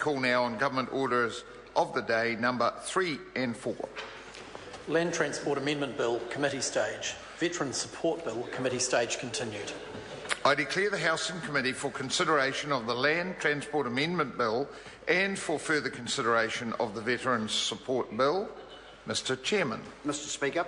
call now on Government Orders of the Day, number 3 and 4. Land Transport Amendment Bill, Committee Stage. Veteran Support Bill, Committee Stage continued. I declare the House in committee for consideration of the Land Transport Amendment Bill and for further consideration of the Veterans Support Bill. Mr. Chairman. Mr. Speaker.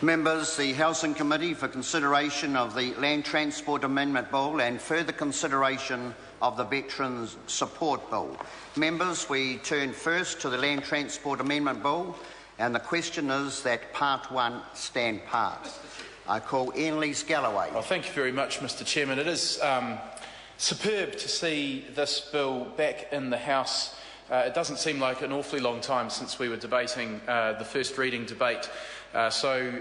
Members, the Housing Committee for consideration of the Land Transport Amendment Bill and further consideration of the Veterans Support Bill. Members, we turn first to the Land Transport Amendment Bill, and the question is that Part 1 stand part. I call Ian Lees-Galloway. Well, thank you very much, Mr. Chairman. It is superb to see this bill back in the House. It doesn't seem like an awfully long time since we were debating the first reading debate. So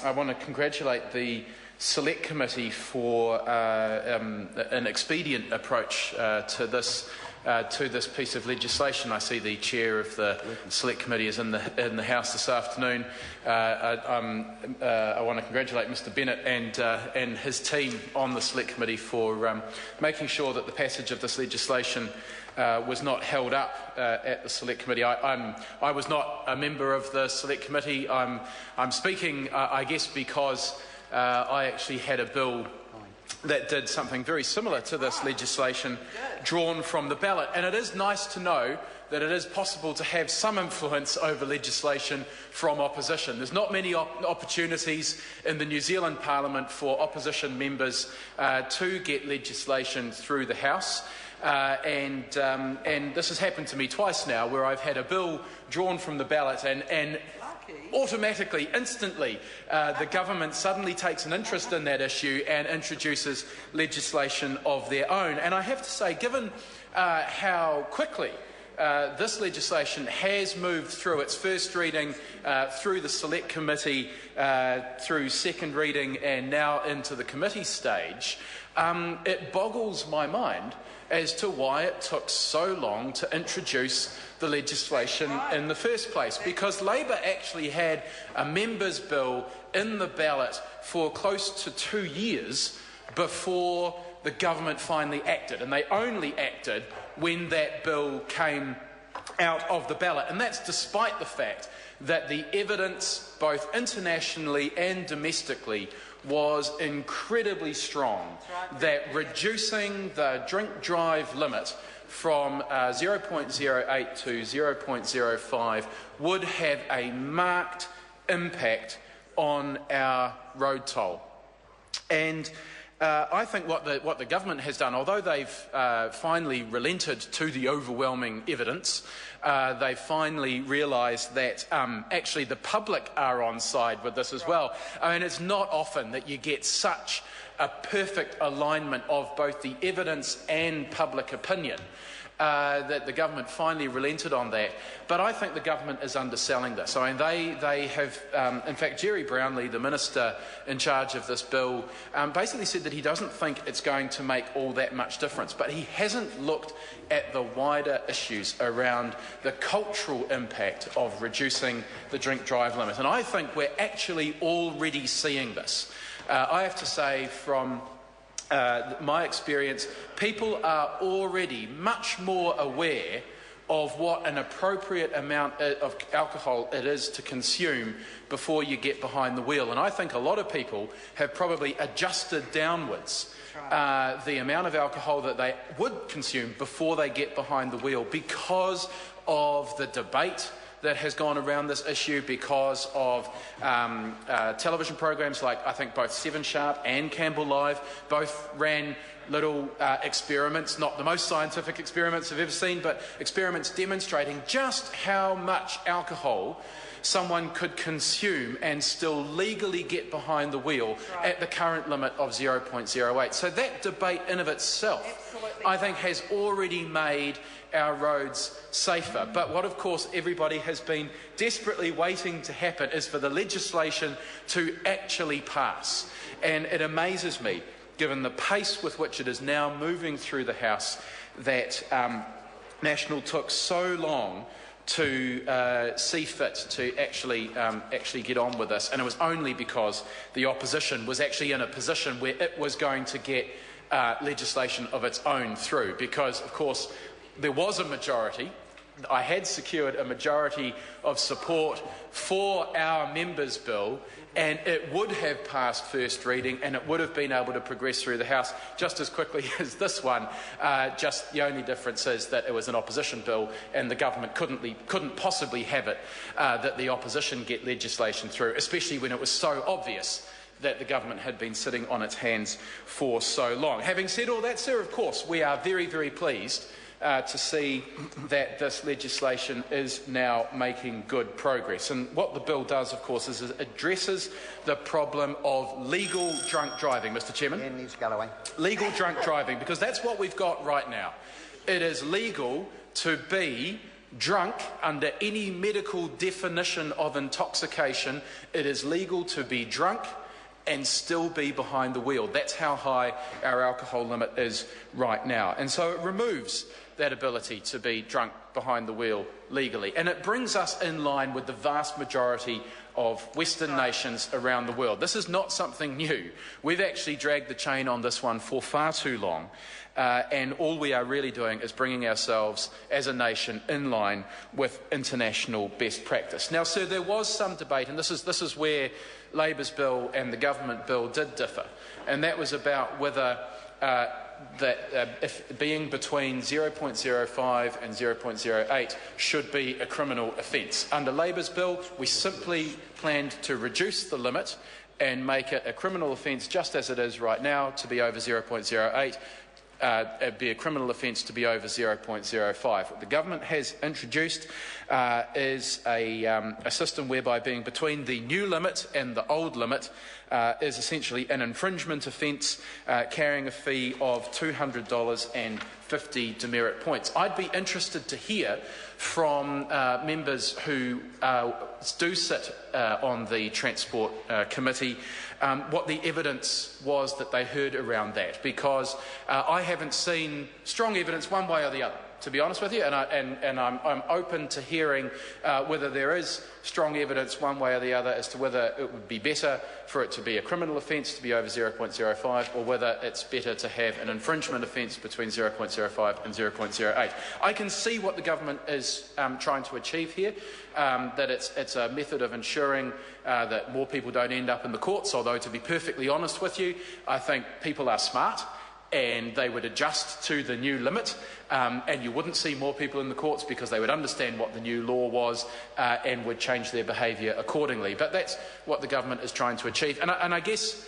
I want to congratulate the Select Committee for an expedient approach to this piece of legislation. I see the chair of the Select Committee is in the House this afternoon. I want to congratulate Mr. Bennett and his team on the Select Committee for making sure that the passage of this legislation was not held up at the Select Committee. I was not a member of the Select Committee. I'm speaking, I guess, because I actually had a bill that did something very similar to this legislation drawn from the ballot. And it is nice to know that it is possible to have some influence over legislation from opposition. There's not many opportunities in the New Zealand Parliament for opposition members to get legislation through the House. And this has happened to me twice now, where I've had a bill drawn from the ballot and automatically, instantly, the government suddenly takes an interest in that issue and introduces legislation of their own. And I have to say, given how quickly this legislation has moved through its first reading, through the Select Committee, through second reading and now into the committee stage, it boggles my mind as to why it took so long to introduce the legislation in the first place. Because Labor actually had a members' bill in the ballot for close to 2 years before the government finally acted. And they only acted when that bill came out of the ballot. And that's despite the fact that the evidence, both internationally and domestically, was incredibly strong that reducing the drink drive limit from 0.08 to 0.05 would have a marked impact on our road toll. And I think what the government has done, although they've finally relented to the overwhelming evidence, they've finally realised that actually the public are on side with this as well. I mean, it's not often that you get such a perfect alignment of both the evidence and public opinion. That the government finally relented on that. But I think the government is underselling this. I mean, they have, in fact, Jerry Brownlee, the minister in charge of this bill, basically said that he doesn't think it's going to make all that much difference. But he hasn't looked at the wider issues around the cultural impact of reducing the drink drive limit. And I think we're actually already seeing this. I have to say, from my experience, people are already much more aware of what an appropriate amount of alcohol it is to consume before you get behind the wheel. And I think a lot of people have probably adjusted downwards the amount of alcohol that they would consume before they get behind the wheel because of the debate that has gone around this issue, because of television programs like, I think, both 7 Sharp and Campbell Live both ran little experiments, not the most scientific experiments I've ever seen, but experiments demonstrating just how much alcohol someone could consume and still legally get behind the wheel at the current limit of 0.08. So that debate in of itself I think has already made our roads safer. But what, of course, everybody has been desperately waiting to happen is for the legislation to actually pass. And it amazes me, given the pace with which it is now moving through the House, that National took so long to see fit to actually get on with this, and it was only because the opposition was actually in a position where it was going to get legislation of its own through, because of course there was a majority. I had secured a majority of support for our members' bill, and it would have passed first reading, and it would have been able to progress through the House just as quickly as this one. Just the only difference is that it was an opposition bill, and the government couldn't possibly have it that the opposition get legislation through, especially when it was so obvious that the government had been sitting on its hands for so long. Having said all that, sir, of course, we are very, very pleased to see that this legislation is now making good progress. And what the bill does, of course, is it addresses the problem of legal drunk driving, Mr. Chairman. Yeah, Lees-Galloway. Legal drunk driving, because that's what we've got right now. It is legal to be drunk under any medical definition of intoxication. It is legal to be drunk and still be behind the wheel. That's how high our alcohol limit is right now. And so it removes that ability to be drunk behind the wheel legally. And it brings us in line with the vast majority of Western nations around the world. This is not something new. We've actually dragged the chain on this one for far too long. And all we are really doing is bringing ourselves as a nation in line with international best practice. Now, sir, there was some debate, and this is where Labour's bill and the government bill did differ, and that was about whether if being between 0.05 and 0.08 should be a criminal offence. Under Labour's bill, we simply planned to reduce the limit and make it a criminal offence just as it is right now, to be over 0.08. It'd be a criminal offence to be over 0.05. What the government has introduced is a system whereby being between the new limit and the old limit is essentially an infringement offence, carrying a fee of $200 and 50 demerit points. I'd be interested to hear from members who do sit on the Transport Committee what the evidence was that they heard around that, because I haven't seen strong evidence one way or the other, to be honest with you, and I'm open to hearing whether there is strong evidence one way or the other as to whether it would be better for it to be a criminal offence to be over 0.05, or whether it's better to have an infringement offence between 0.05 and 0.08. I can see what the government is trying to achieve here, that it's a method of ensuring that more people don't end up in the courts, although to be perfectly honest with you, I think people are smart and they would adjust to the new limit, and you wouldn't see more people in the courts because they would understand what the new law was and would change their behaviour accordingly. But that's what the government is trying to achieve. And I guess,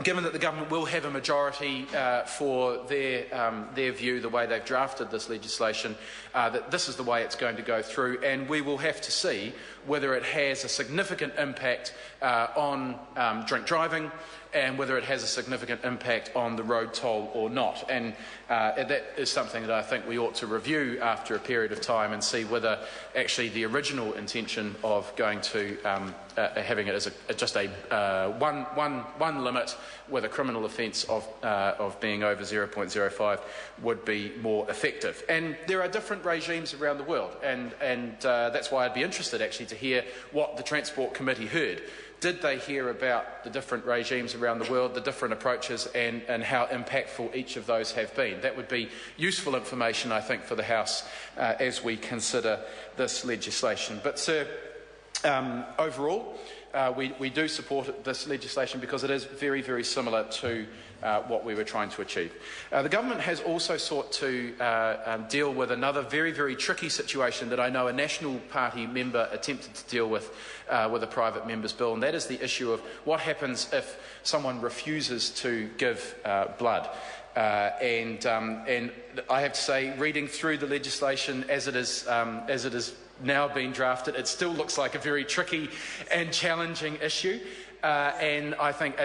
given that the government will have a majority for their view, the way they've drafted this legislation, that this is the way it's going to go through, and we will have to see whether it has a significant impact on drink driving, and whether it has a significant impact on the road toll or not. And that is something that I think we ought to review after a period of time and see whether actually the original intention of going to having it as just a one limit with a criminal offence of being over 0.05 would be more effective. And there are different regimes around the world, and that's why I'd be interested actually to hear what the Transport Committee heard. Did they hear about the different regimes around the world, the different approaches, and how impactful each of those have been? That would be useful information, I think, for the House as we consider this legislation. But, sir, overall, we do support this legislation because it is very, very similar to what we were trying to achieve. The government has also sought to deal with another very, very tricky situation that I know a National Party member attempted to deal with a private member's bill, and that is the issue of what happens if someone refuses to give blood. And I have to say, reading through the legislation as it is now being drafted, it still looks like a very tricky and challenging issue. And I think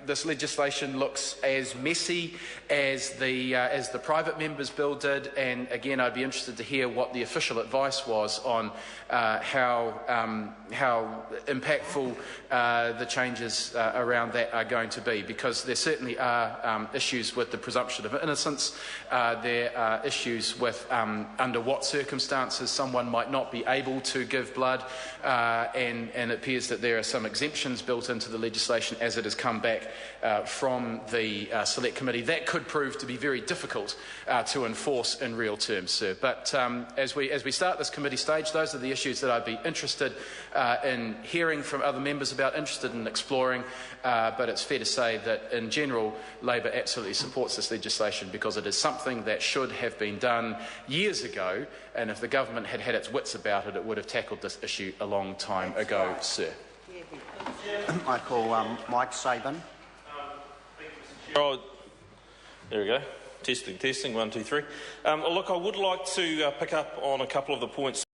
this legislation looks as messy as the private members' bill did, and again, I'd be interested to hear what the official advice was on how impactful the changes around that are going to be, because there certainly are issues with the presumption of innocence. There are issues with under what circumstances someone might not be able to give blood, and it appears that there are some exemptions built into the legislation as it has come back from the Select Committee. That could prove to be very difficult to enforce in real terms, sir. But as we start this committee stage, those are the issues that I'd be interested in hearing from other members about, interested in exploring, but it's fair to say that in general Labor absolutely supports this legislation because it is something that should have been done years ago, and if the government had had its wits about it, it would have tackled this issue a long time ago, sir. I call Mike Sabin. Oh, there we go. Testing, 1, 2, 3. Look, I would like to pick up on a couple of the points